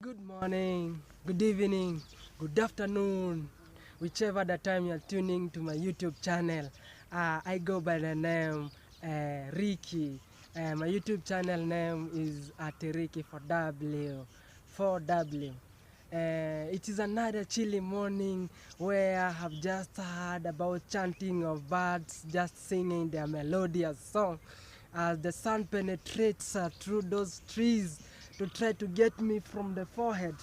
Good morning, good evening, good afternoon, whichever the time you're tuning to my YouTube channel. I go by the name Ricky. My YouTube channel name is Ricky for W. It is another chilly morning where I have just heard about chanting of birds just singing their melodious song as the sun penetrates through those trees to try to get me from the forehead.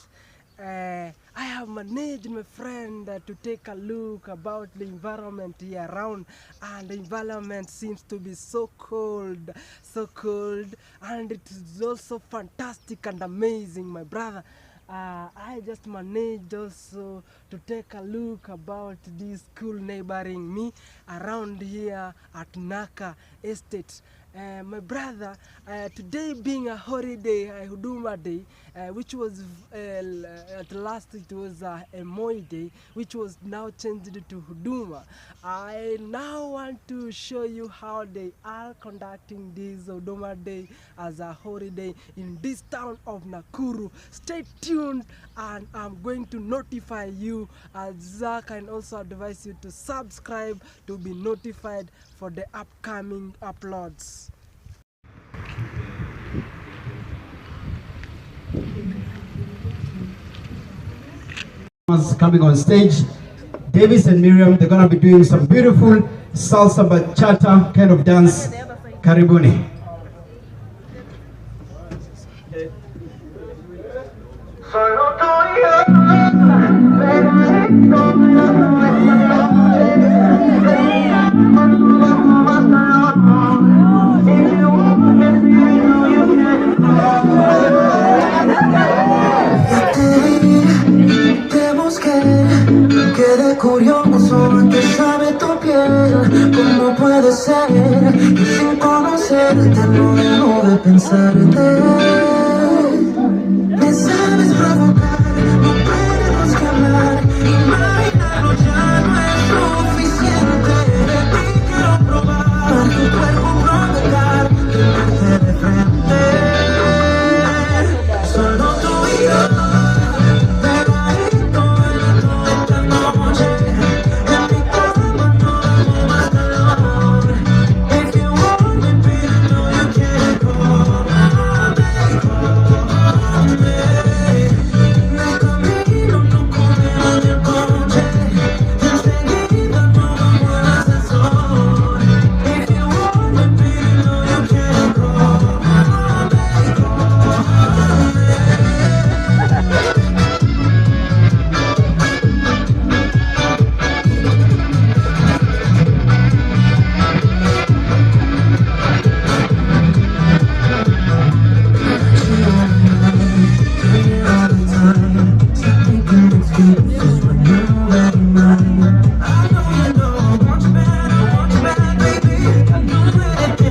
I have managed, my friend, to take a look about the environment here around, and the environment seems to be so cold, and it is also fantastic and amazing, my brother. I just managed also to take a look about this school neighboring me around here at Naka Estate. My brother, today being a holiday, Huduma Day, which was at last it was a Moi Day, which was now changed to Huduma. I now want to show you how they are conducting this Huduma Day as a holiday in this town of Nakuru. Stay tuned and I'm going to notify you, as I can also advise you to subscribe to be notified for the upcoming uploads. Coming on stage, Davis and Miriam, they're gonna be doing some beautiful salsa bachata kind of dance. Karibuni. Curioso, ¿qué sabe tu piel? ¿Cómo puede ser que sin conocerte no dejo de pensarte? Me sabes provocar, no tenemos que hablar, imaginarlo ya no es suficiente. De ti quiero probar, tu cuerpo provocar, tenerte de frente. Solo tú y yo.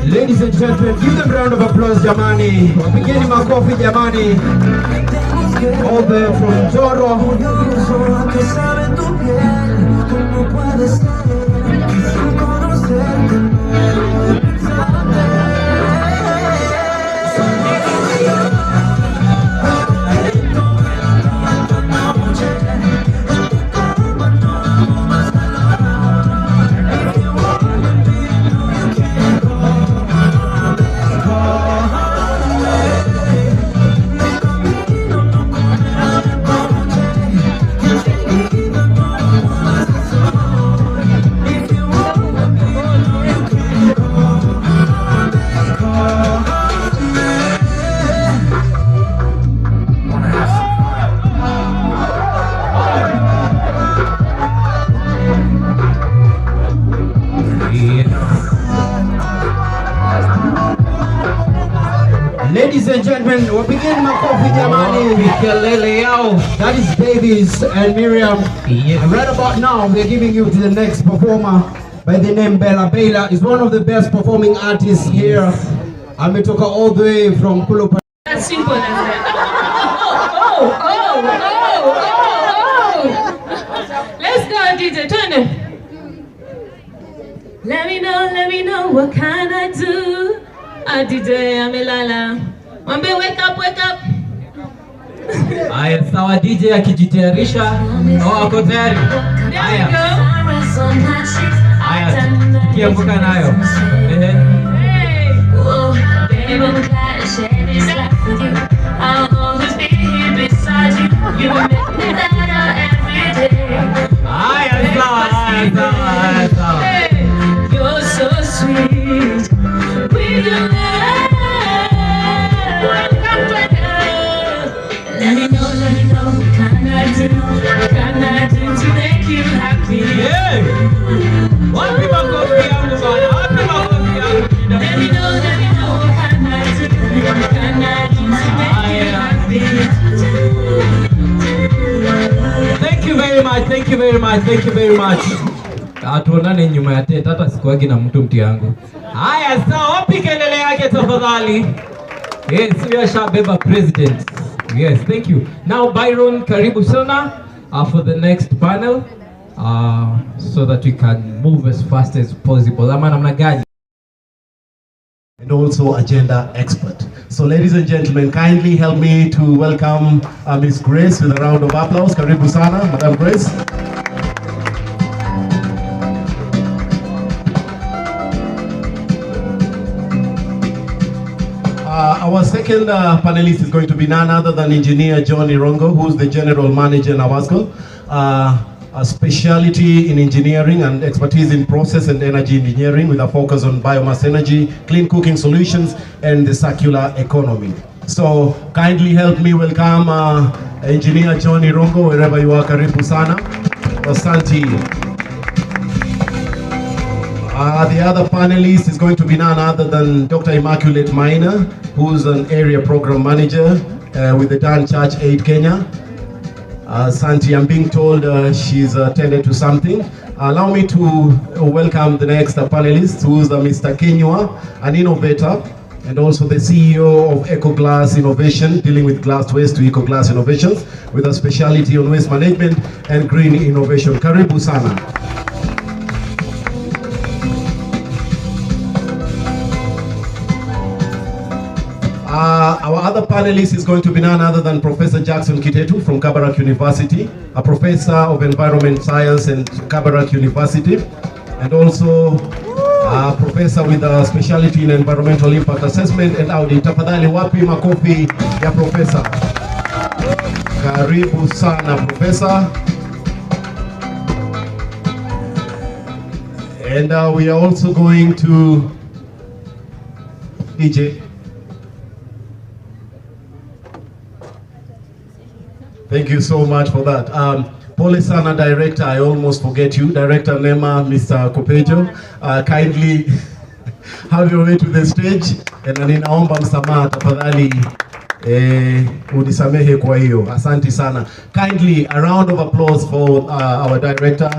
Ladies and gentlemen, give them a round of applause, Jamani. Wapigeni makofi, Jamani. All the way from Toro. Ladies and gentlemen, we're beginning makofi jamani. That is Davis and Miriam. And right about now, we're giving you to the next performer by the name Bella. Bella is one of the best performing artists here. Ametoka all the way from Kulupa. As simple as that. Let's go, DJ, turn it. Let me know, what can I do? DJ Amelala. Wambe, wake up. Haya, sawa, DJ akijitayarisha. Ako tayari? Haya. Haya, kiambuka nayo. I'll always be here beside you. You make me better every day. Haya, sawa, sawa. You're so sweet. With your love. Let me know, what can I do? What can I do to make you happy? Yeah. Wapi makofi yangu bana? Wapi makofi yangu? Let me know, what can I do? What can I do to make you happy? Thank you very much, thank you very much, thank you very much. Atuonane nyuma ya tent, hata sikuagi na mtu mti yangu. Haya, sawa, wapi kelele yake tafadhali? Yes, we are Shabeba President. Yes, thank you. Now Byron, karibu sana for the next panel, so that we can move as fast as possible. Ama namna gani? And also agenda expert. So ladies and gentlemen, kindly help me to welcome Miss Grace with a round of applause. Karibu sana, Madam Grace. Our second panelist is going to be none other than Engineer John Irongo, who's the General Manager in Awasco. A specialty in engineering and expertise in process and energy engineering with a focus on biomass energy, clean cooking solutions, and the circular economy. So kindly help me welcome Engineer John Irongo, wherever you are. Karibu sana. Asante. The other panelist is going to be none other than Dr. Immaculate Maina, who's an area program manager with the Dan Church Aid Kenya. Santi, I'm being told she's attended to something. Allow me to welcome the next panelist, who's Mr. Kenywa, an innovator, and also the CEO of EcoGlass Innovation, dealing with glass waste to EcoGlass Innovations, with a specialty on waste management and green innovation. Karibu sana. Our other panelist is going to be none other than Professor Jackson Kitetu from Kabarak University, a professor of environment science at Kabarak University, and also a professor with a specialty in environmental impact assessment and audit. Tafadhali wapi makofi ya professor. Karibu sana professor. And we are also going to DJ. Thank you so much for that. Pole sana director, I almost forget you. Director Nema, Mr. Kopejo, kindly have your way to the stage. And ninaomba msamaha tafadhali unisamehe kwa hiyo. Asante sana. Kindly a round of applause for our director.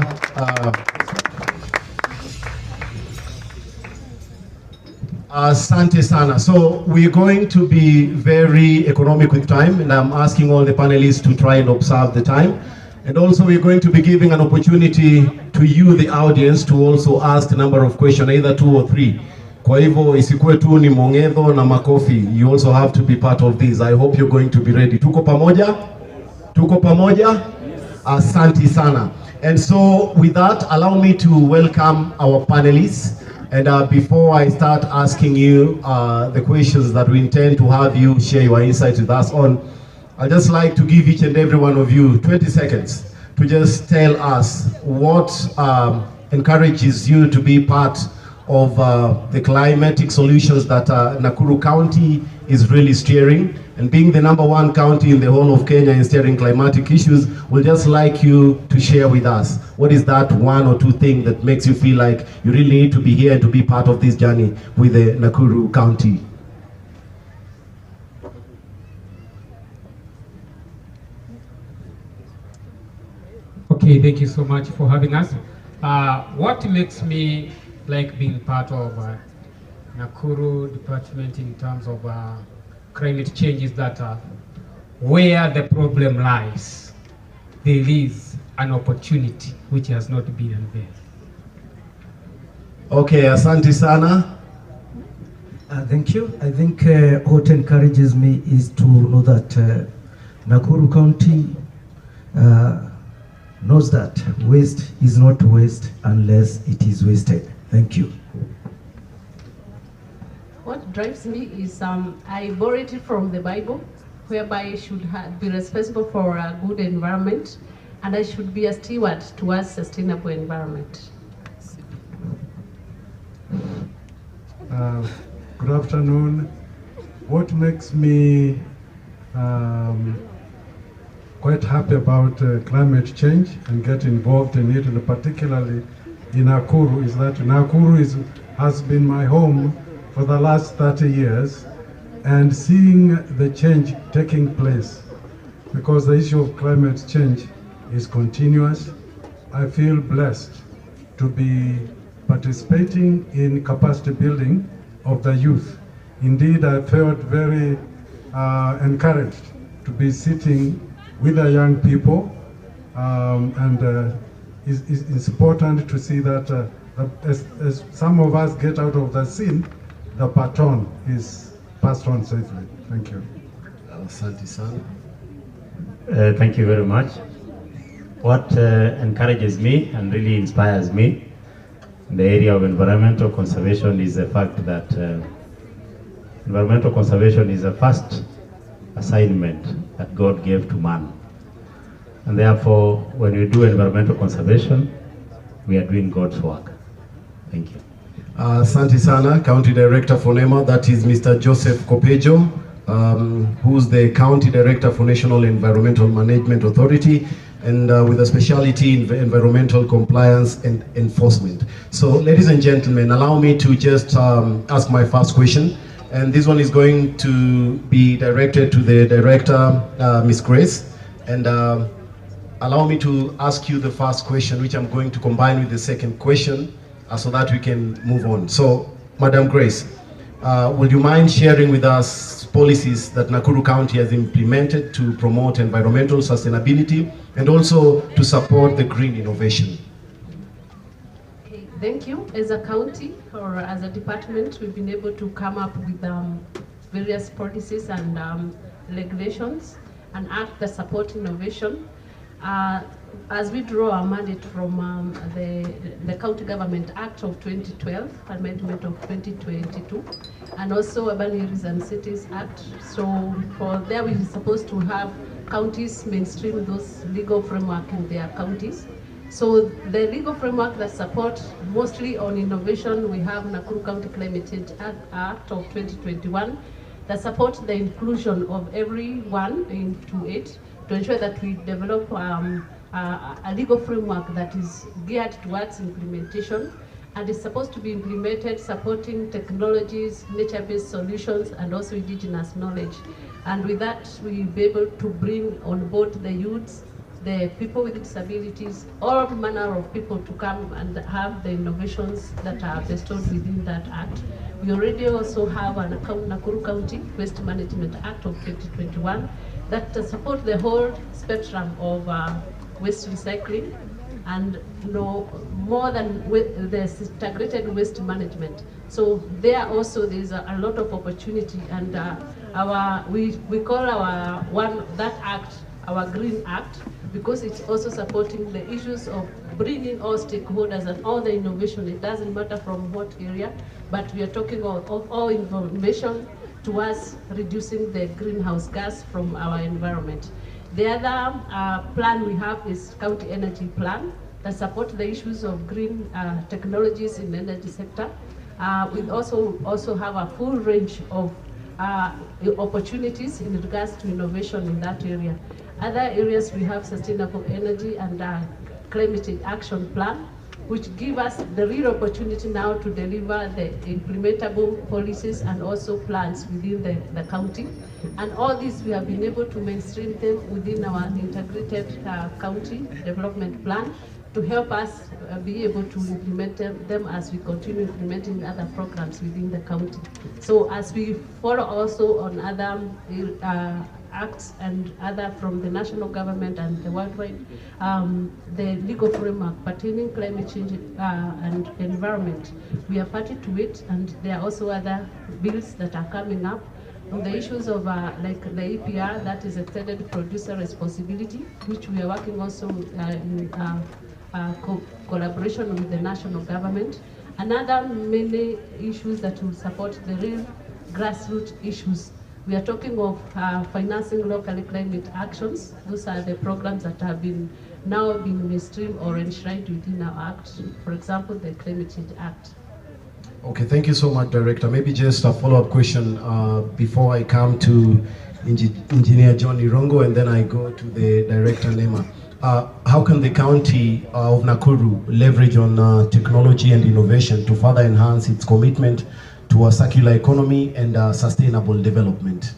Asante sana. So we're going to be very economic with time, and I'm asking all the panelists to try and observe the time. And also we're going to be giving an opportunity to you, the audience, to also ask a number of questions, either 2 or 3. Kwa hivyo isikuwe tu ni mongedo na makofi. You also have to be part of this. I hope you're going to be ready. Tuko pamoja? Tuko pamoja? Asante sana. And so with that, allow me to welcome our panelists. And before I start asking you the questions that we intend to have you share your insights with us on, I'd just like to give each and every one of you 20 seconds to just tell us what encourages you to be part of the climatic solutions that Nakuru County is really steering. And being the #1 county in the whole of Kenya in steering climatic issues, we'll just like you to share with us what is that 1 or 2 thing that makes you feel like you really need to be here and to be part of this journey with the Nakuru County. Okay, thank you so much for having us. What makes me like being part of Nakuru department in terms of climate change is that where the problem lies, there is an opportunity which has not been unveiled. Okay, asante sana. Thank you. I think what encourages me is to know that Nakuru County knows that waste is not waste unless it is wasted. Thank you. What drives me is I borrowed it from the Bible, whereby I should be responsible for a good environment, and I should be a steward towards sustainable environment. Good afternoon. What makes me quite happy about climate change and get involved in it, and particularly in Nakuru, is that Nakuru has been my home for the last 30 years, and seeing the change taking place, because the issue of climate change is continuous. I feel blessed to be participating in capacity building of the youth. Indeed, I felt very encouraged to be sitting with the young people, and it's important to see that as some of us get out of the scene, the baton is passed on safely. Thank you. Asante sana. Thank you very much. What encourages me and really inspires me in the area of environmental conservation is the fact that environmental conservation is the first assignment that God gave to man. And therefore, when we do environmental conservation, we are doing God's work. Thank you. Asante sana, County Director for NEMA, that is Mr. Joseph Kopejo, who's the County Director for National Environmental Management Authority, and with a specialty in environmental compliance and enforcement. So, ladies and gentlemen, allow me to just ask my first question, and this one is going to be directed to the Director, Ms. Grace, and allow me to ask you the first question, which I'm going to combine with the second question, so that we can move on. So, Madam Grace, would you mind sharing with us policies that Nakuru County has implemented to promote environmental sustainability and also to support the green innovation? Okay, thank you. As a county or as a department, we've been able to come up with various policies and regulations and acts that support innovation. As we draw our mandate from the County Government Act of 2012, Amendment of 2022, and also Urban Areas and Cities Act. So for there we're supposed to have counties mainstream those legal framework in their counties. So the legal framework that support mostly on innovation, we have Nakuru County Climate Change Act of 2021 that supports the inclusion of everyone into it to ensure that we develop a legal framework that is geared towards implementation and is supposed to be implemented supporting technologies, nature-based solutions, and also indigenous knowledge. And with that, we'll be able to bring on board the youths, the people with disabilities, all manner of people to come and have the innovations that are bestowed within that act. We already also have an Nakuru County Waste Management Act of 2021 that supports the whole spectrum of waste recycling and more than the integrated waste management. So there also there's a lot of opportunity, and we call that act our Green Act, because it's also supporting the issues of bringing all stakeholders and all the innovation. It doesn't matter from what area, but we are talking of all innovation towards reducing the greenhouse gas from our environment. The other plan we have is County Energy Plan that supports the issues of green technologies in the energy sector. We also have a full range of opportunities in regards to innovation in that area. Other areas we have sustainable energy and climate change action plan, which give us the real opportunity now to deliver the implementable policies and also plans within the county. And all these we have been able to mainstream them within our integrated county development plan to help us be able to implement them as we continue implementing other programs within the county. So as we follow also on other acts and other from the national government and the worldwide, the legal framework pertaining climate change and environment, we are party to it, and there are also other bills that are coming up On the issues of like the EPR, that is extended producer responsibility, which we are working also in collaboration with the national government. Another many issues that will support the real grassroots issues. We are talking of financing local climate actions. Those are the programs that have been now been mainstreamed or enshrined within our act. For example, the Climate Change Act. Okay, thank you so much, Director. Maybe just a follow-up question before I come to Engineer John Irongo, and then I go to the Director Nema. How can the county of Nakuru leverage on technology and innovation to further enhance its commitment to a circular economy and sustainable development?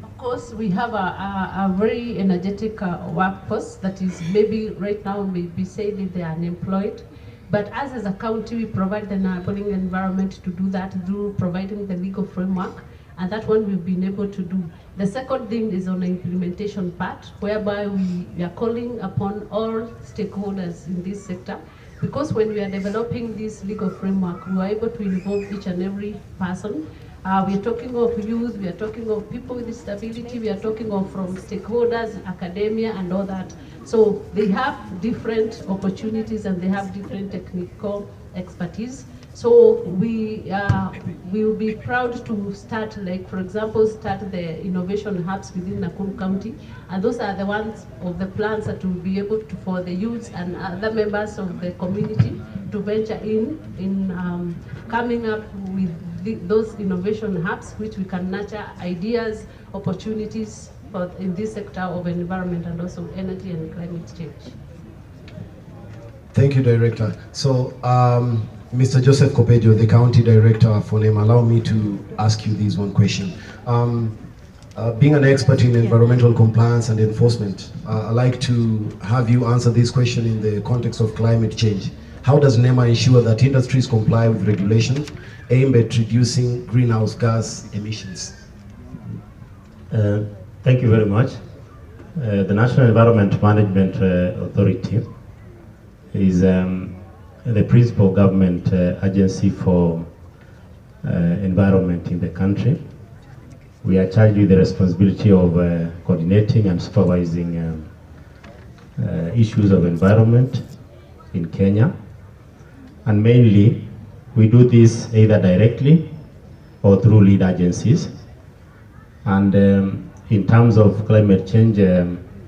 Of course, we have a very energetic workforce that is maybe right now may be saying they are unemployed. But as a county, we provide the enabling environment to do that through providing the legal framework, and that one we've been able to do. The second thing is on the implementation part, whereby we are calling upon all stakeholders in this sector, because when we are developing this legal framework, we are able to involve each and every person. We are talking of youth, we are talking of people with disability, we are talking of from stakeholders, academia, and all that. So they have different opportunities and they have different technical expertise. So we will be proud to start, like for example, start the innovation hubs within Nakuru County, and those are the ones of the plans that will be able to, for the youths and other members of the community to venture in coming up with those innovation hubs, which we can nurture ideas, opportunities for in this sector of environment and also energy and climate change. Thank you, Director. So, Mr. Joseph Kopejo, the County Director for NEMA, allow me to ask you this one question. Being an expert in environmental compliance and enforcement, I'd like to have you answer this question in the context of climate change. How does NEMA ensure that industries comply with regulations aimed at reducing greenhouse gas emissions? Thank you very much. The National Environment Management Authority is the principal government agency for environment in the country. We are charged with the responsibility of coordinating and supervising issues of environment in Kenya. And mainly, we do this either directly or through lead agencies. And in terms of climate change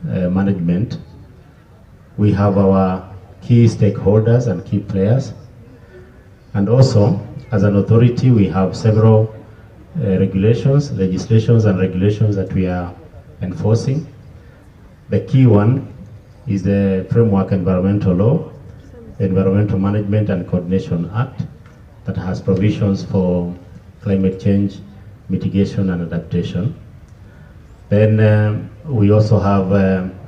management, we have our key stakeholders and key players. And also, as an authority, we have several regulations, legislations and regulations that we are enforcing. The key one is the Framework Environmental Law, the Environmental Management and Coordination Act, that has provisions for climate change mitigation and adaptation. Then we also have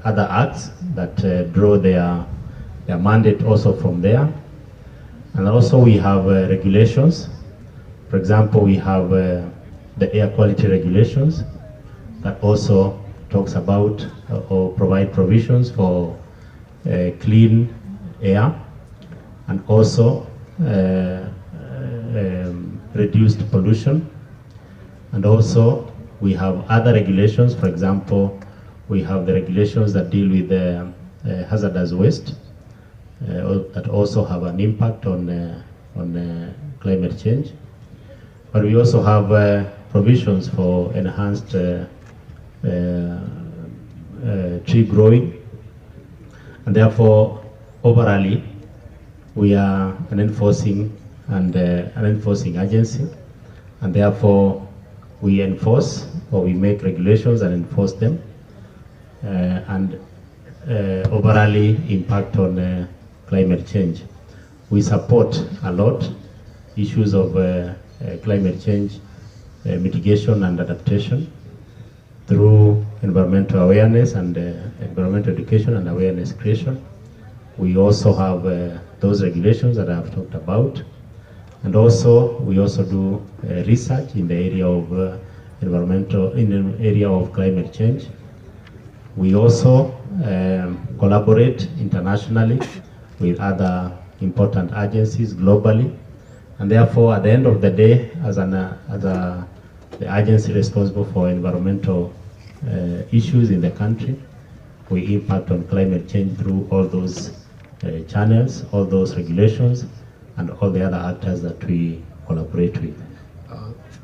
other acts that draw their mandate also from there. And also we have regulations. For example, we have the air quality regulations that also talks about or provide provisions for clean air and also reduced pollution. And also we have other regulations. For example, we have the regulations that deal with hazardous waste that also have an impact on climate change. But we also have provisions for enhanced tree growing, and therefore overall we are an enforcing agency, and therefore we enforce or we make regulations and enforce them, and overall impact on climate change. We support a lot issues of climate change mitigation and adaptation through environmental awareness and environmental education and awareness creation. We also have those regulations that I have talked about, and also we also do research in the area of in the area of climate change. We also collaborate internationally with other important agencies globally, and therefore at the end of the day, as a the agency responsible for environmental issues in the country. We impact on climate change through all those channels, all those regulations, and all the other actors that we collaborate with.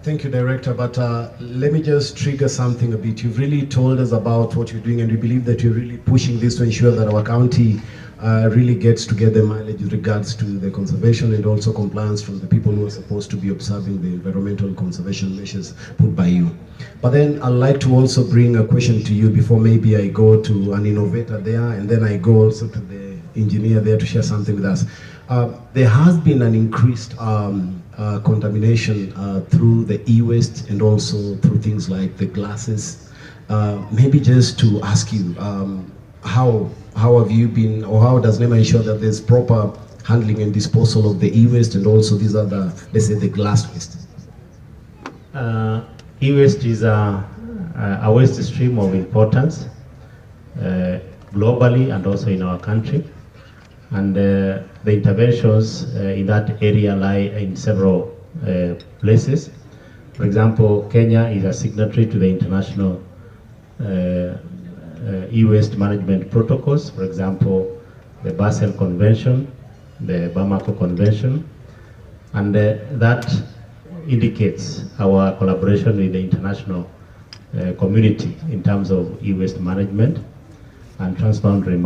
Thank you, Director, but let me just trigger something a bit. You've really told us about what you're doing, and we believe that you're really pushing this to ensure that our county really gets to get the mileage with regards to the conservation and also compliance from the people who are supposed to be observing the environmental conservation measures put by you. But then I'd like to also bring a question to you before maybe I go to an innovator there, and then I go also to the engineer there to share something with us. There has been an increased contamination through the e-waste and also through things like the glasses. Maybe just to ask you, how have you been, or how does NEMA ensure that there's proper handling and disposal of the e-waste and also these other, let's say, the glass waste? E-waste is a waste stream of importance globally and also in our country. And the interventions in that area lie in several places. For example, Kenya is a signatory to the international e-waste management protocols. For example, the Basel Convention, the Bamako Convention, and that indicates our collaboration with the international community in terms of e-waste management and transboundary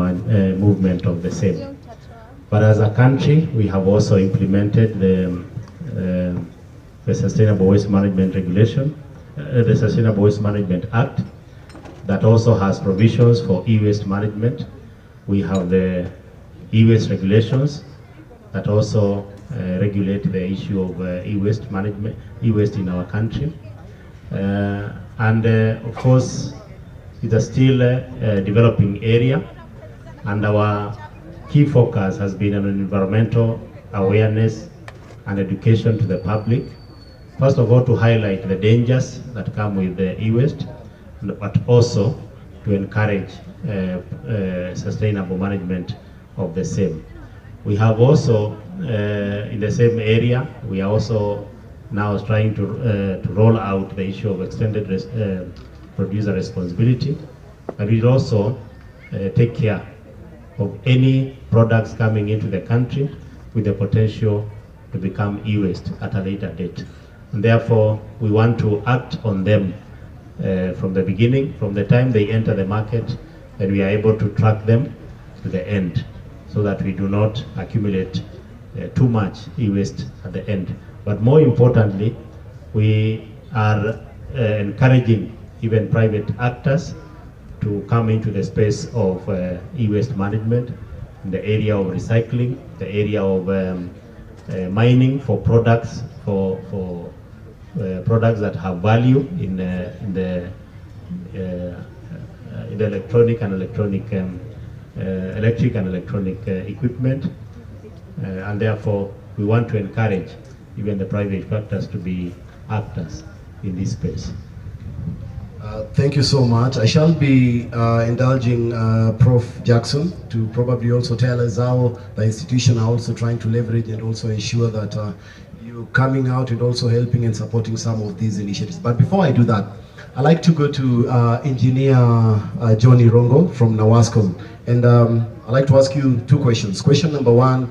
movement of the same. But as a country, we have also implemented the Sustainable Waste Management Regulation, the Sustainable Waste Management Act, that also has provisions for e-waste management. We have the e-waste regulations that also regulate the issue of e-waste management, e-waste in our country. Of course, it's a still developing area, and our key focus has been on environmental awareness and education to the public. First of all, to highlight the dangers that come with the e-waste, but also to encourage sustainable management of the same. We have also, in the same area, we are also now trying to roll out the issue of extended producer responsibility, and we also take care of any products coming into the country with the potential to become e-waste at a later date. And therefore, we want to act on them from the beginning, from the time they enter the market, and we are able to track them to the end, so that we do not accumulate too much e-waste at the end. But more importantly, we are encouraging even private actors to come into the space of e-waste management in the area of recycling, the area of mining for products, for products that have value in the electronic and electric and electronic equipment, and therefore we want to encourage even the private actors to be actors in this space. Thank you so much. I shall be indulging Prof. Jackson to probably also tell us how the institution are also trying to leverage and also ensure that you're coming out and also helping and supporting some of these initiatives. But before I do that, I'd like to go to Engineer Johnny Rongo from NAWASCOL. And I'd like to ask you two questions. Question number one,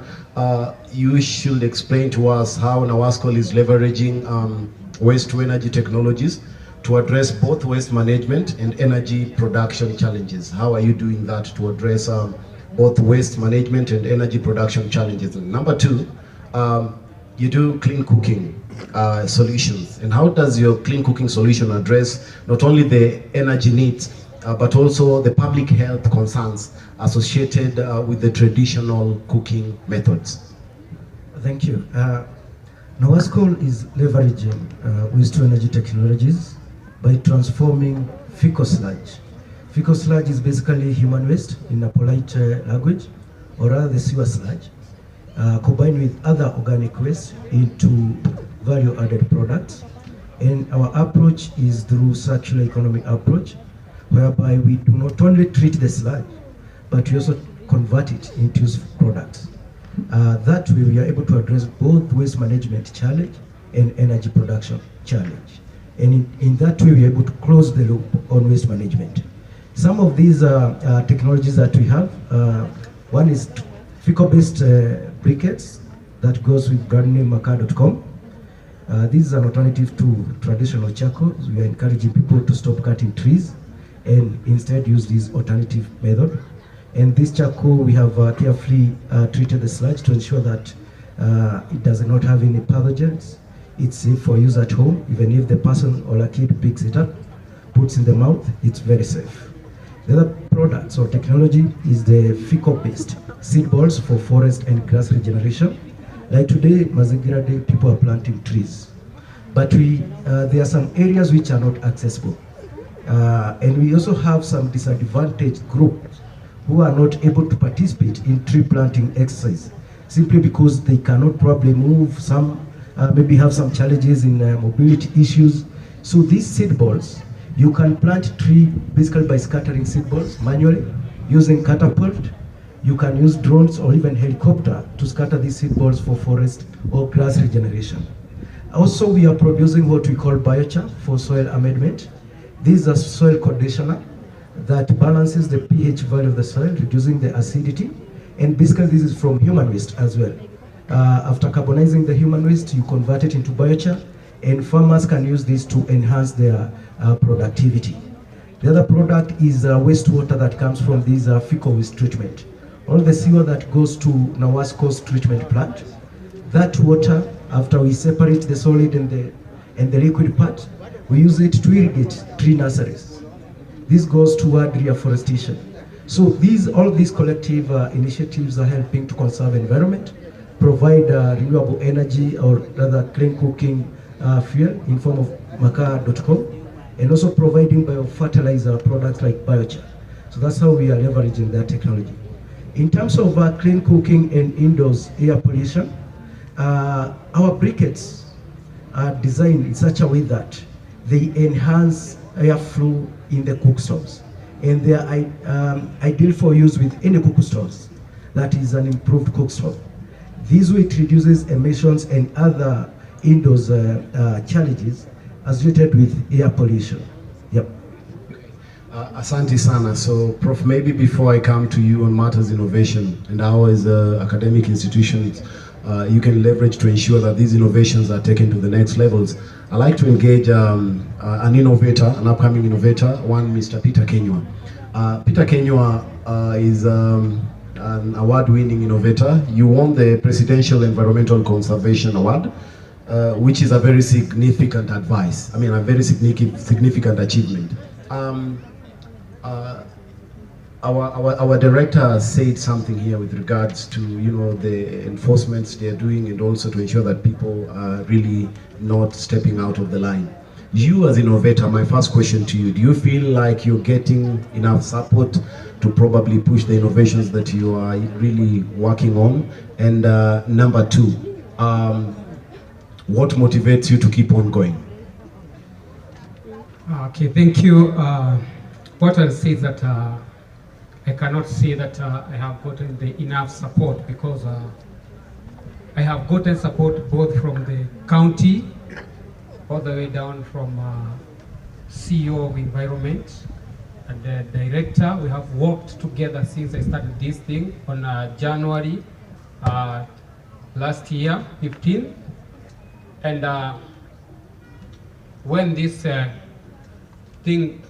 you should explain to us how NAWASCOL is leveraging waste-to-energy technologies to address both waste management and energy production challenges. How are you doing that to address both waste management and energy production challenges? And number two, you do clean cooking solutions. And how does your clean cooking solution address not only the energy needs, but also the public health concerns associated with the traditional cooking methods? Thank you. NAWASCOL is leveraging waste-to-energy technologies by transforming fecal sludge. Fecal sludge is basically human waste in a polite language, or rather the sewer sludge, combined with other organic waste into value-added products. And our approach is through circular economy approach, whereby we do not only treat the sludge, but we also convert it into products. That way we are able to address both waste management challenge and energy production challenge. And in that way, we're able to close the loop on waste management. Some of these technologies that we have, one is FICO-based briquettes that goes with brand name Maca.com. This is an alternative to traditional charcoal. We are encouraging people to stop cutting trees and instead use this alternative method. And this charcoal, we have carefully treated the sludge to ensure that it does not have any pathogens. It's safe for use at home. Even if the person or a kid picks it up, puts in the mouth, it's very safe. The other products or technology is the FICO-based seed balls for forest and grass regeneration. Like today, Mazingira Day, people are planting trees. But there are some areas which are not accessible. And we also have some disadvantaged groups who are not able to participate in tree planting exercise simply because they cannot probably move. Some maybe have some challenges in mobility issues. So these seed balls, you can plant tree basically by scattering seed balls manually using catapult. You can use drones or even helicopter to scatter these seed balls for forest or grass regeneration. Also, we are producing what we call biochar for soil amendment. This is a soil conditioner that balances the pH value of the soil, reducing the acidity. And basically, this is from human waste as well. After carbonizing the human waste, you convert it into biochar, and farmers can use this to enhance their productivity. The other product is wastewater that comes from this FICO waste treatment. All the sewer that goes to Nawasco's treatment plant, that water, after we separate the solid and the liquid part, we use it to irrigate tree nurseries. This goes toward reforestation. So all these collective initiatives are helping to conserve environment, provide renewable energy or rather clean cooking fuel in form of Maca.com, and also providing biofertilizer products like biochar. So that's how we are leveraging that technology. In terms of clean cooking and indoors air pollution, our briquettes are designed in such a way that they enhance airflow in the cook stoves. And they are ideal for use with any cook stoves that is an improved cook stove. This way it reduces emissions and other indoors challenges associated with air pollution. Yep. Asante sana. So, Prof, maybe before I come to you on matters innovation and how as academic institutions you can leverage to ensure that these innovations are taken to the next levels, I'd like to engage an innovator, an upcoming innovator, one Mr. Peter Kenywa. Peter Kenywa is an award-winning innovator. You won the Presidential Environmental Conservation Award, which is a very significant advice. I mean, a very significant achievement. Our director said something here with regards to the enforcements they are doing and also to ensure that people are really not stepping out of the line. You as innovator, my first question to you, do you feel like you're getting enough support to probably push the innovations that you are really working on? And number two, what motivates you to keep on going? Okay, thank you. What I'll say is that I cannot say that I have gotten enough support because I have gotten support both from the county all the way down from CEO of environment and the director. We have worked together since I started this thing on January last year, 15. And when this thing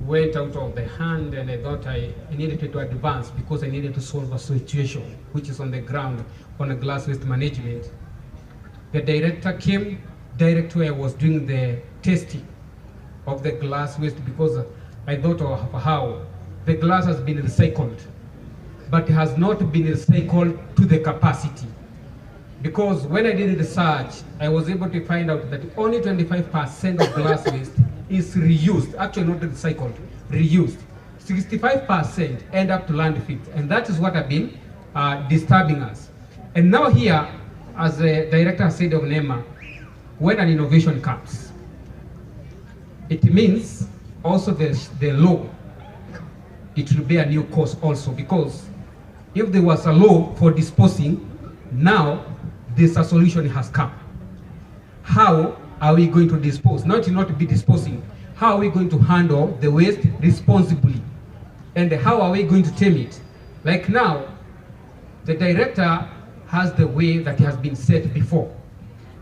went out of the hand, and I thought I needed to advance because I needed to solve a situation which is on the ground on a glass waste management. The director came direct where I was doing the testing of the glass waste because I thought of how the glass has been recycled, but has not been recycled to the capacity. Because when I did research, I was able to find out that only 25% of glass waste is reused, actually not recycled, reused. 65% end up to landfill, and that is what have been disturbing us. And now here, as the director said of NEMA, when an innovation comes, it means also the law, it will be a new course also, because if there was a law for disposing, now this solution has come. How are we going to dispose? Not be disposing. How are we going to handle the waste responsibly? And how are we going to tame it? Like now, the director has the way that has been set before.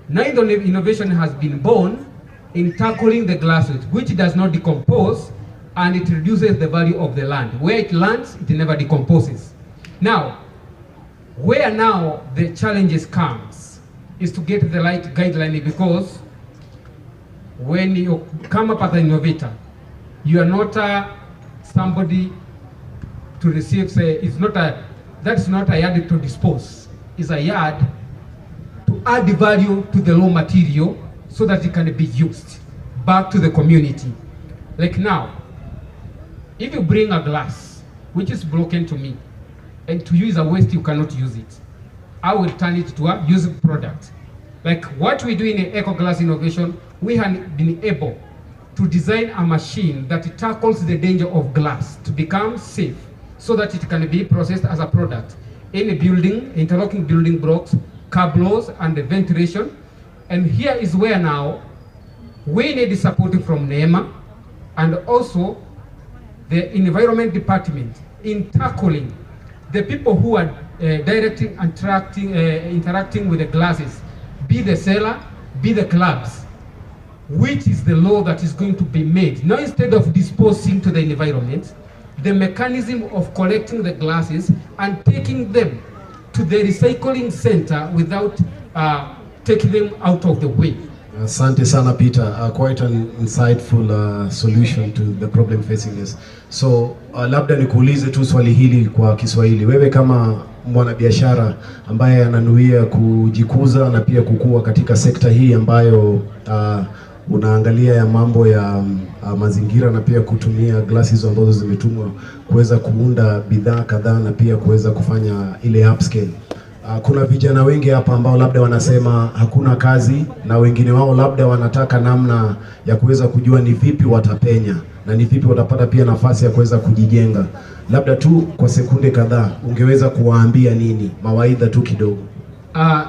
Now innovation has been born in tackling the glass waste, which does not decompose, and it reduces the value of the land. Where it lands, it never decomposes. Now, where now the challenges comes is to get the right guideline, because when you come up as an innovator, you are not somebody to receive, say, that's not a yard to dispose. It's a yard to add value to the raw material so that it can be used back to the community. Like now, if you bring a glass which is broken to me, and to you is a waste, you cannot use it, I will turn it to a usable product. Like what we do in Eco Glass Innovation, we have been able to design a machine that tackles the danger of glass to become safe, so that it can be processed as a product in a building, interlocking building blocks, cablos, and the ventilation. And here is where now we need support from NEMA and also the environment department in tackling the people who are directing and interacting with the glasses, be the seller, be the clubs, which is the law that is going to be made. Now, instead of disposing to the environment, the mechanism of collecting the glasses and taking them to the recycling center without taking them out of the way. Asante sana Peter, quite an insightful solution to the problem facing us. So labda nikuulize tu swali hili kwa Kiswahili. Wewe kama mwanabiashara ambaye ananuia kujikuza na pia kukua katika sekta hii ambayo unaangalia ya mambo ya mazingira na pia kutumia glasses ambazo zimetumwa kuweza kuunda bidhaa kadhaa na pia kuweza kufanya ile upscale. Kuna vijana wengi hapa ambao labda wanasema hakuna kazi, na wengine wao labda wanataka namna ya kuweza kujua ni vipi watapenya na ni vipi watapata pia nafasi ya kuweza kujijenga. Labda tu kwa sekunde kadhaa ungeweza kuwaambia nini? Mawaidha tu kidogo.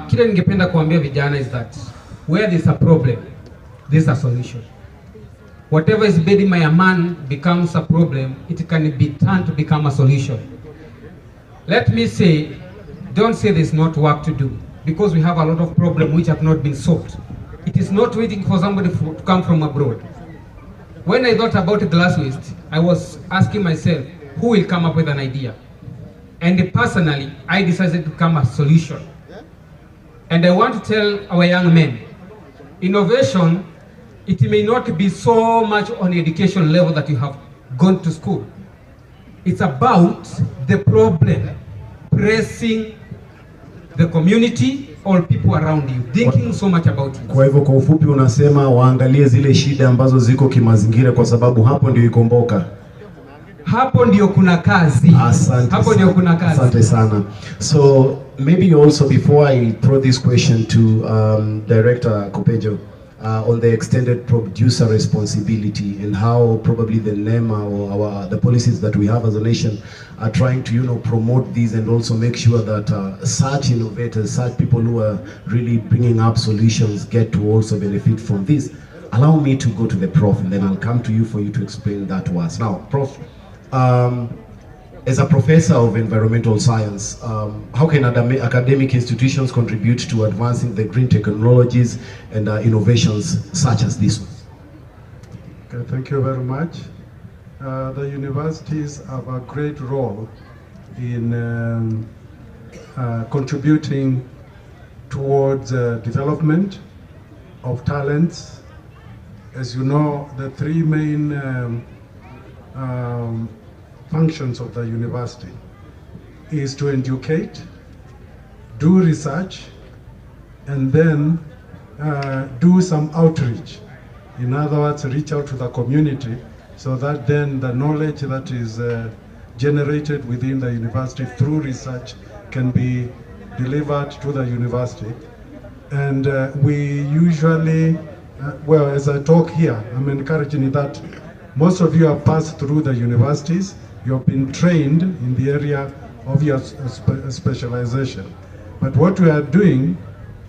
Kile ningependa kuambia vijana is that where there's a problem, there's a solution. Whatever is burdened by a man becomes a problem, it can be turned to become a solution. Let me say, don't say there's not work to do, because we have a lot of problems which have not been solved. It is not waiting for somebody to come from abroad. When I thought about glass waste, I was asking myself, who will come up with an idea? And personally, I decided to come a solution. And I want to tell our young men, innovation, it may not be so much on education level that you have gone to school. It's about the problem pressing the community or people around you, thinking so much about it. Kwa hivyo kwa ufupi unasema waangalie zile shida ambazo ziko kimazingira, kwa sababu hapo ndio ikomboka. Hapo ndio kuna kazi. Hapo ndio kuna kazi. Asante sana. So maybe also before I throw this question to Director Kopejo, on the extended producer responsibility and how probably the NEMA or the policies that we have as a nation are trying to promote these and also make sure that such innovators, such people who are really bringing up solutions get to also benefit from this. Allow me to go to the Prof, and then I'll come to you for you to explain that to us. Now, Prof, as a professor of environmental science, how can academic institutions contribute to advancing the green technologies and innovations such as this one? Okay, thank you very much. The universities have a great role in contributing towards development of talents. As you know, the three main functions of the university is to educate, do research, and then do some outreach. In other words, reach out to the community so that then the knowledge that is generated within the university through research can be delivered to the university. And we usually, well, as I talk here, I'm encouraging that most of you have passed through the universities. You have been trained in the area of your specialization. But what we are doing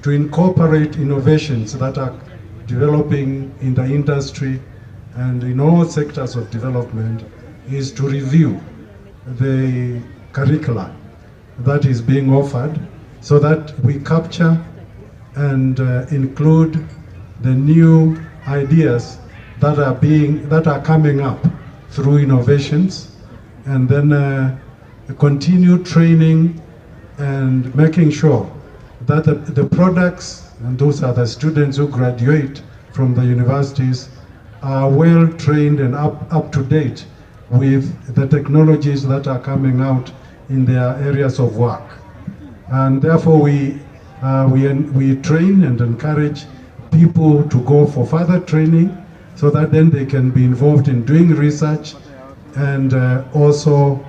to incorporate innovations that are developing in the industry and in all sectors of development is to review the curricula that is being offered so that we capture and include the new ideas that are coming up through innovations, and then continue training and making sure that the products, and those are the students who graduate from the universities, are well trained and up to date with the technologies that are coming out in their areas of work. And therefore we train and encourage people to go for further training so that then they can be involved in doing research and also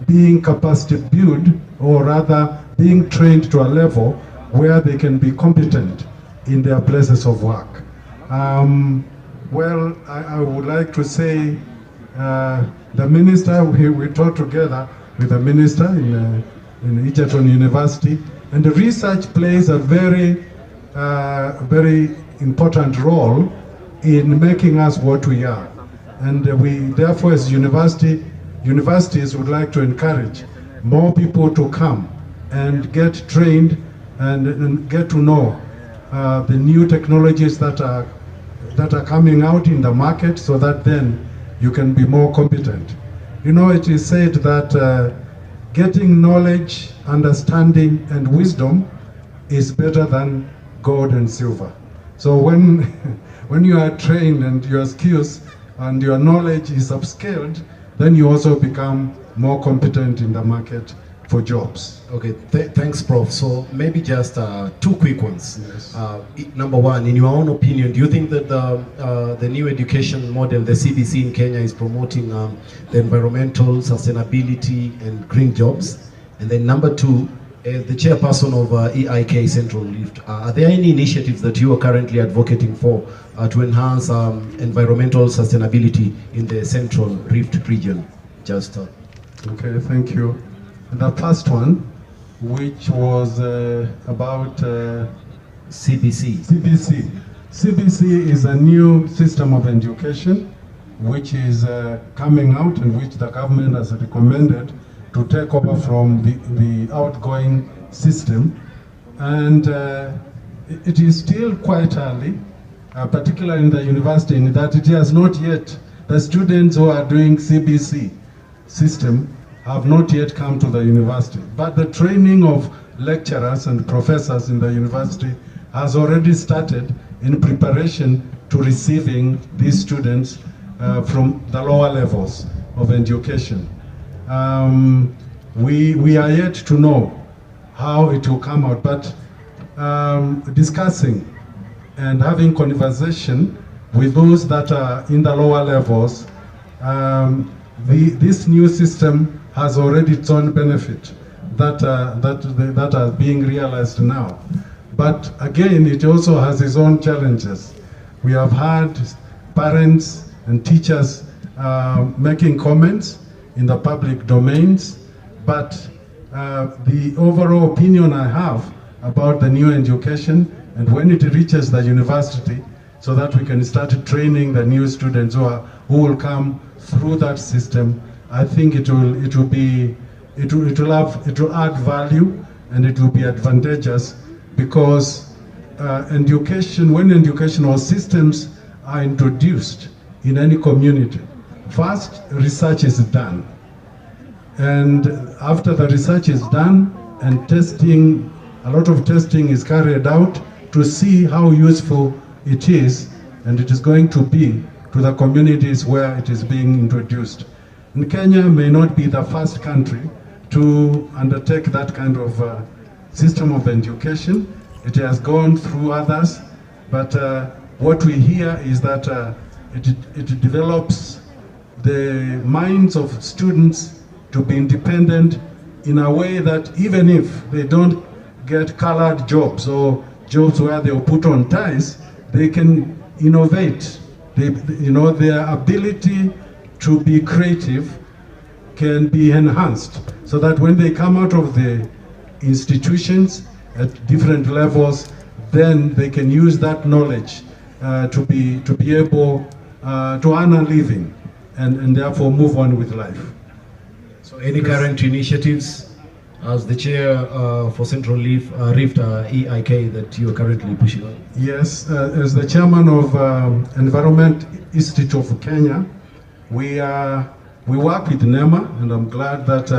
being capacity built, or rather being trained to a level where they can be competent in their places of work. Well, I would like to say the minister, we taught together with the minister in Egerton University, and the research plays a very important role in making us what we are. And we therefore, as universities would like to encourage more people to come and get trained and get to know the new technologies that are coming out in the market, so that then you can be more competent. You know, it is said that getting knowledge, understanding, and wisdom is better than gold and silver. So when you are trained and your skills and your knowledge is upscaled, then you also become more competent in the market for jobs. Okay, thanks, Prof. So maybe just two quick ones. Yes. Number one, in your own opinion, do you think that the new education model, the CBC in Kenya, is promoting the environmental sustainability and green jobs? And then number two, as the chairperson of EIK Central Rift, are there any initiatives that you are currently advocating for to enhance environmental sustainability in the Central Rift region? Just Okay, thank you. The first one, which was about CBC. CBC is a new system of education which is coming out, and which the government has recommended to take over from the outgoing system. And it is still quite early, particularly in the university, in that it has not yet, the students who are doing CBC system have not yet come to the university. But the training of lecturers and professors in the university has already started in preparation to receiving these students from the lower levels of education. We are yet to know how it will come out, but discussing and having conversation with those that are in the lower levels, this new system has already its own benefit that are being realized now. But again, it also has its own challenges. We have had parents and teachers making comments in the public domains, but the overall opinion I have about the new education, and when it reaches the university, so that we can start training the new students who will come through that system, I think it will add value, and it will be advantageous, because when educational systems are introduced in any community, first research is done, and after the research is done and testing, a lot of testing is carried out to see how useful it is, and it is going to be to the communities where it is being introduced. And Kenya may not be the first country to undertake that kind of system of education. It has gone through others, but what we hear is that it develops the minds of students to be independent in a way that even if they don't get colored jobs or jobs where they'll put on ties, they can innovate. Their ability to be creative can be enhanced, so that when they come out of the institutions at different levels, then they can use that knowledge to be able to earn a living and therefore move on with life. So any current initiatives as the chair for Central Rift EIK that you are currently pushing on? Yes, as the chairman of Environment Institute of Kenya, we work with NEMA, and I'm glad that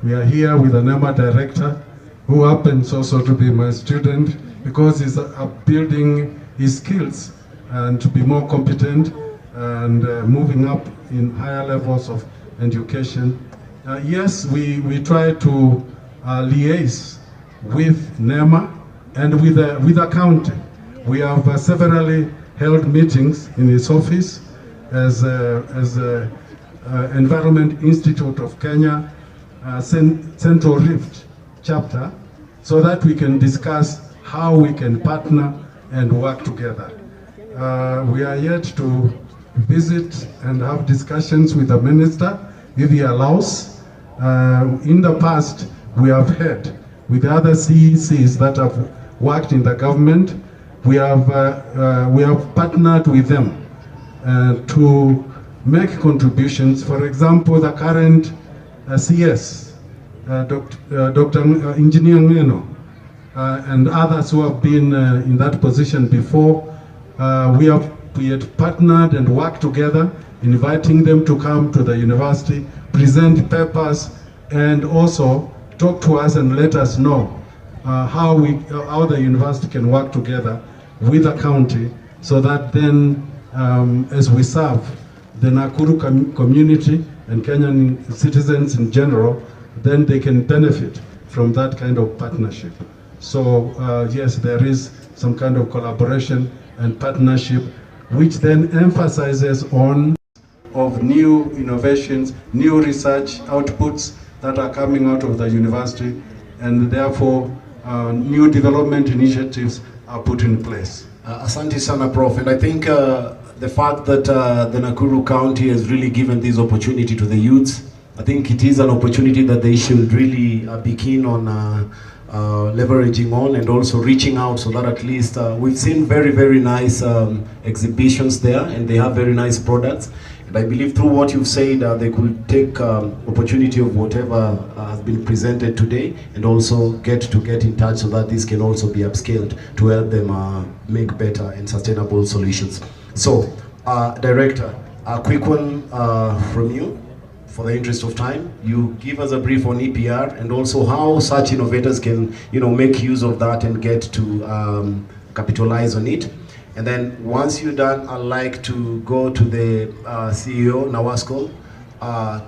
we are here with the NEMA director, who happens also to be my student, because he's building his skills and to be more competent and moving up in higher levels of education. Yes, we try to liaise with NEMA and with the county. We have severally held meetings in his office as Environment Institute of Kenya Central Rift chapter, so that we can discuss how we can partner and work together. We are yet to visit and have discussions with the minister, if he allows. In the past, we have had with other CECs that have worked in the government, we have partnered with them to make contributions. For example, the current CS, Dr. Engineer Ngeno, and others who have been in that position before, we had partnered and worked together, inviting them to come to the university, present papers, and also talk to us and let us know how the university can work together with the county, so that then as we serve the Nakuru community and Kenyan citizens in general, then they can benefit from that kind of partnership. So yes, there is some kind of collaboration and partnership, which then emphasizes on of new innovations, new research outputs that are coming out of the university, and therefore new development initiatives are put in place. Asante sana, Prof. And I think the fact that the Nakuru County has really given this opportunity to the youths, I think it is an opportunity that they should really be keen on leveraging on, and also reaching out, so that at least we've seen very, very nice exhibitions there, and they have very nice products. And I believe through what you've said, they could take opportunity of whatever has been presented today, and also get in touch, so that this can also be upscaled to help them make better and sustainable solutions. So, Director, a quick one from you, for the interest of time. You give us a brief on EPR, and also how such innovators can, make use of that and get to capitalize on it. And then once you're done, I'd like to go to the CEO, Nawasco,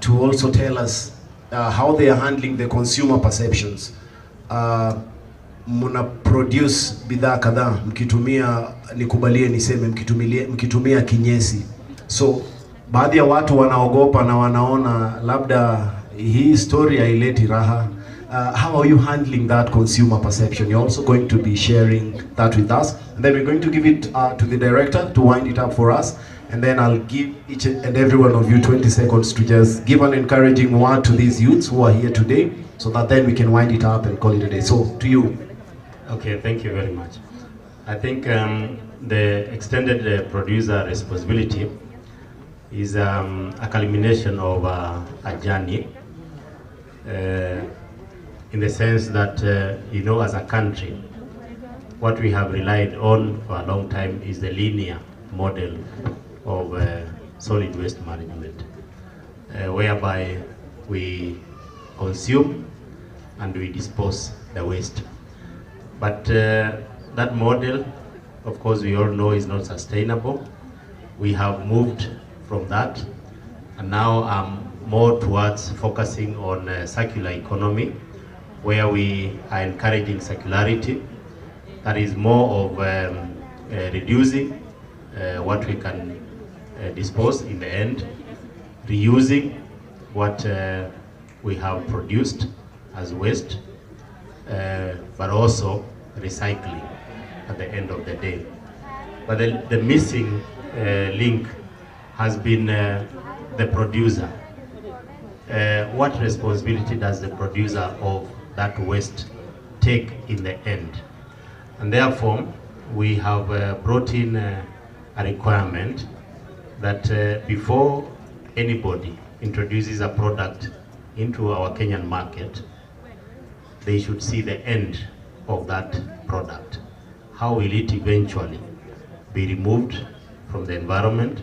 to also tell us how they are handling the consumer perceptions. Muna produce bidhaa kadhaa mkitumia, nikubalie niseme, mkitumia kinyesi. So baadhi ya watu wanaogopa na wanaona labda hii story haileti raha. How are you handling that consumer perception? You're also going to be sharing that with us, and then we're going to give it to the director to wind it up for us, and then I'll give each and every one of you 20 seconds to just give an encouraging word to these youths who are here today, so that then we can wind it up and call it a day. So to you. Okay, thank you very much. I think the extended producer responsibility is a culmination of a journey, in the sense that, as a country, what we have relied on for a long time is the linear model of solid waste management, whereby we consume and we dispose the waste. But that model, of course, we all know is not sustainable. We have moved from that, and now I'm more towards focusing on circular economy, where we are encouraging circularity. That is more of reducing what we can dispose in the end, reusing what we have produced as waste, but also recycling at the end of the day. But the missing link has been the producer. What responsibility does the producer of that waste take in the end? And therefore, we have brought in a requirement that before anybody introduces a product into our Kenyan market, they should see the end of that product. How will it eventually be removed from the environment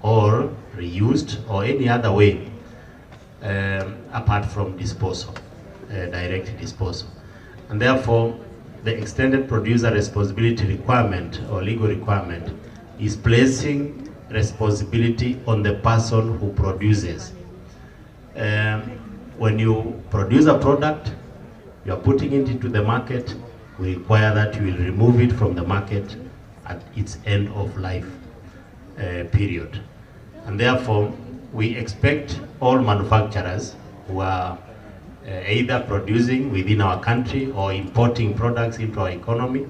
or reused or any other way apart from disposal, direct disposal. And therefore, the extended producer responsibility requirement or legal requirement is placing responsibility on the person who produces. When you produce a product, you are putting it into the market, we require that you will remove it from the market at its end of life period. And therefore, we expect all manufacturers who are either producing within our country or importing products into our economy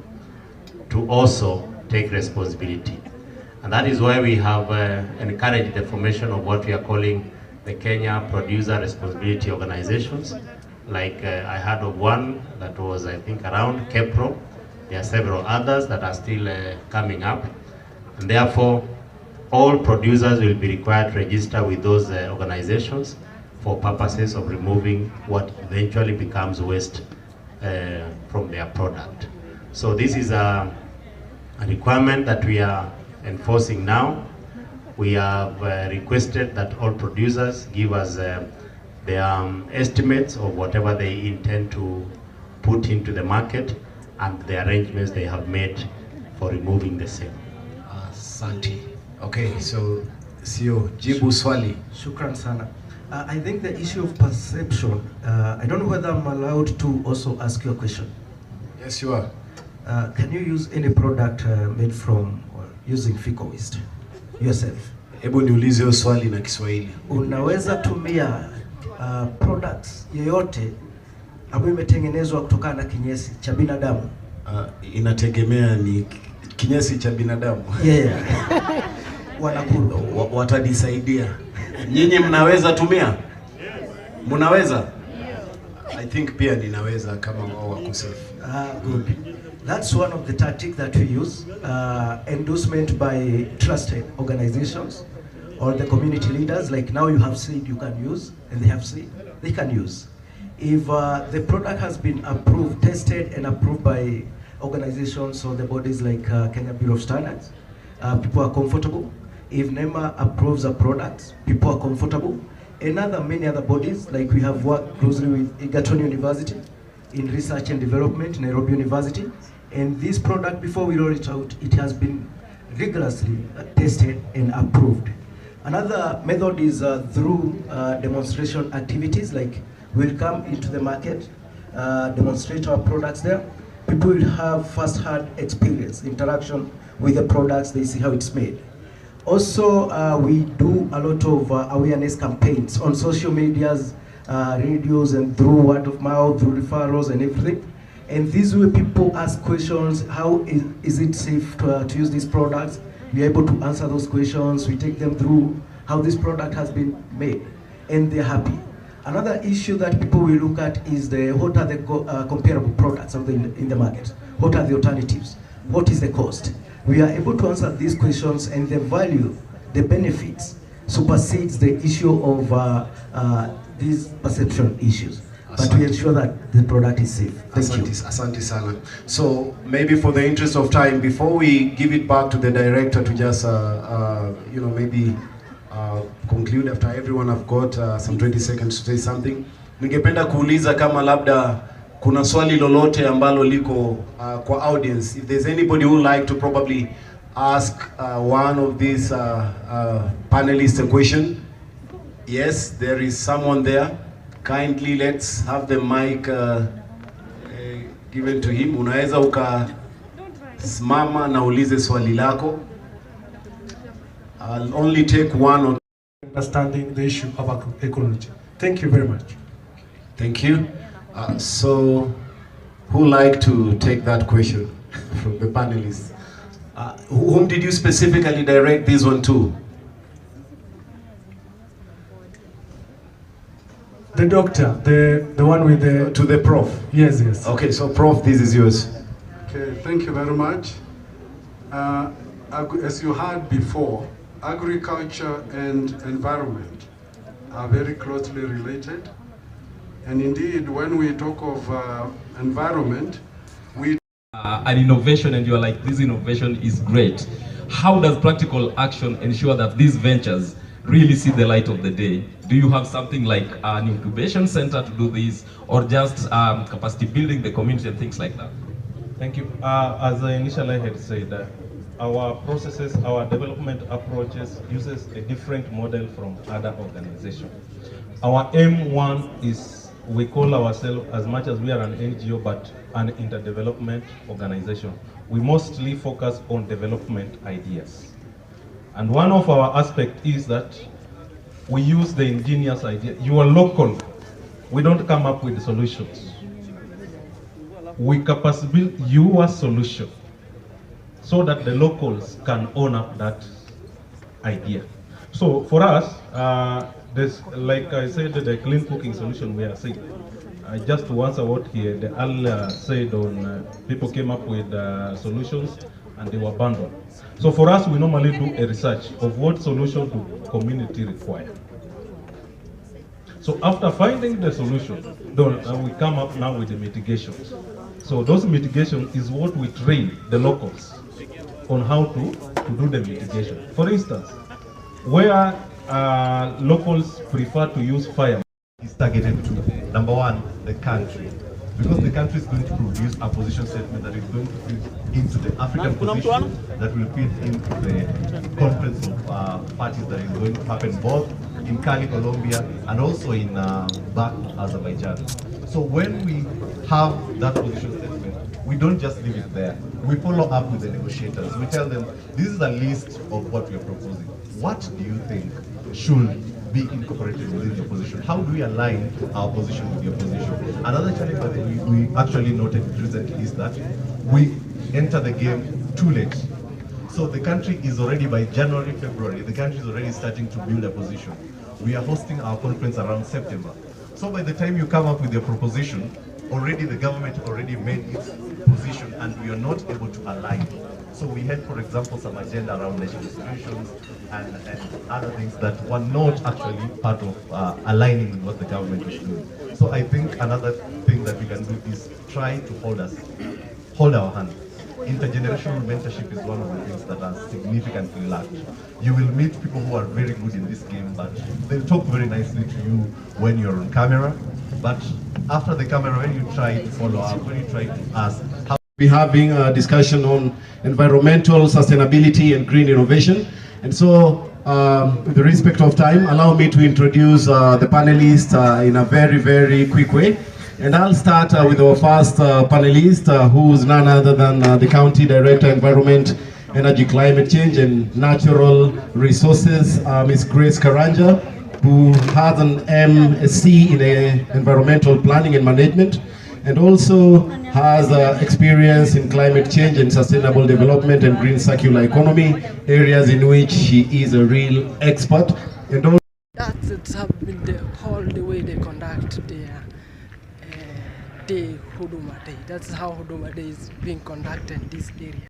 to also take responsibility. And that is why we have encouraged the formation of what we are calling the Kenya Producer Responsibility Organizations. Like I heard of one that was, I think, around KEPRO. There are several others that are still coming up. And therefore, all producers will be required to register with those organizations for purposes of removing what eventually becomes waste from their product. So this is a requirement that we are enforcing now. We have requested that all producers give us their estimates of whatever they intend to put into the market and the arrangements they have made for removing the same. Asante. Okay, so Sio, jibu swali. Shukran sana. I think the issue of perception, I don't know whether I'm allowed to also ask you a question. Yes, you are. Can you use any product made from using fecal waste yourself? Hebu niulize hiyo swali na Kiswahili. Unaweza tumia products yoyote ambayo imetengenezwa kutokana na kinyesi cha binadamu? Inategemea ni kinyesi cha binadamu. Yeah. Wanakuru. Watadisaidia. Nyinyi mnaweza tumia? Mnaweza? I think pia ninaweza kama wao wako safe. Good. That's one of the tactics that we use. Endorsement by trusted organizations or the community leaders. Like now you have said you can use, and they have said they can use. If the product has been approved, tested and approved by organizations or the bodies like Kenya Bureau of Standards, people are comfortable. If NEMA approves a product, people are comfortable. And many other bodies, like we have worked closely with Egerton University in research and development, Nairobi University. And this product, before we roll it out, it has been rigorously tested and approved. Another method is through demonstration activities, like we'll come into the market, demonstrate our products there. People will have first-hand experience, interaction with the products, they see how it's made. Also, we do a lot of awareness campaigns on social medias, radios, and through word of mouth, through referrals and everything. And this way people ask questions, how is it safe to use these products? We are able to answer those questions. We take them through how this product has been made, and they're happy. Another issue that people will look at is what are the comparable products in the market? What are the alternatives? What is the cost? We are able to answer these questions, and the value, the benefits, supersedes the issue of these perception issues. But we ensure that the product is safe. Thank you. Asante sana. So maybe for the interest of time, before we give it back to the director to just, maybe conclude after everyone have got some 20 seconds to say something. Ningependa kuuliza kama labda kuna swali lolote ambalo liko kwa audience. If there's anybody who would like to probably ask one of these panelists a question. Yes, there is someone there. Kindly let's have the mic given to him. Unaweza ukasimama na ulize swali lako. I'll only take one or understanding the issue of agroecology. Thank you very much. Thank you. So, who like to take that question from the panelists? Whom did you specifically direct this one to? The doctor, the one with the... To the prof? Yes, yes. Okay, so prof, this is yours. Okay, thank you very much. As you heard before, agriculture and environment are very closely related. And indeed, when we talk of environment, we an innovation and you're like, this innovation is great. How does practical action ensure that these ventures really see the light of the day? Do you have something like an incubation center to do this, or just capacity building the community and things like that? Thank you. As initially I had said, our processes, our development approaches uses a different model from other organizations. Our aim one is, we call ourselves, as much as we are an NGO, but an interdevelopment organization. We mostly focus on development ideas. And one of our aspects is that we use the ingenious idea. You are local. We don't come up with solutions. We capacity build your solution so that the locals can own up that idea. So for us, there's, like I said, the clean cooking solution we are seeing. Just to answer what here, the Al said on people came up with solutions and they were abandoned. So for us, we normally do a research of what solution do community require. So after finding the solution, we come up now with the mitigations. So those mitigations is what we train the locals on how to do the mitigation. For instance, where locals prefer to use fire. Is targeted to, number one, the country. Because the country is going to produce a position statement that is going to fit into the African position, that will fit into the conference of parties that is going to happen both in Cali, Colombia, and also in Baku, Azerbaijan. So when we have that position statement, we don't just leave it there. We follow up with the negotiators. We tell them, this is a list of what we are proposing. What do you think should be incorporated within your position? How do we align our position with your position? Another challenge that we actually noted recently is that we enter the game too late. So the country is already, by January, February, the country is already starting to build a position. We are hosting our conference around September. So by the time you come up with your proposition, already the government already made its position and we are not able to align. So we had, for example, some agenda around national institutions and other things that were not actually part of aligning with what the government was doing. So I think another thing that we can do is try to hold our hand. Intergenerational mentorship is one of the things that are significantly lacked. You will meet people who are very good in this game, but they'll talk very nicely to you when you're on camera. But after the camera, when you try to follow up, when you try to ask, how we're having a discussion on environmental sustainability and green innovation. And so, with the respect of time, allow me to introduce the panelists in a very, very quick way. And I'll start with our first panelist, who's none other than the County Director, Environment, Energy, Climate Change and Natural Resources, Ms. Grace Karanja, who has an MSc in Environmental Planning and Management, and also has experience in climate change and sustainable development and green circular economy, areas in which she is a real expert. And also that's been the whole the way they conduct their day Huduma Day. That's how Huduma Day is being conducted in this area.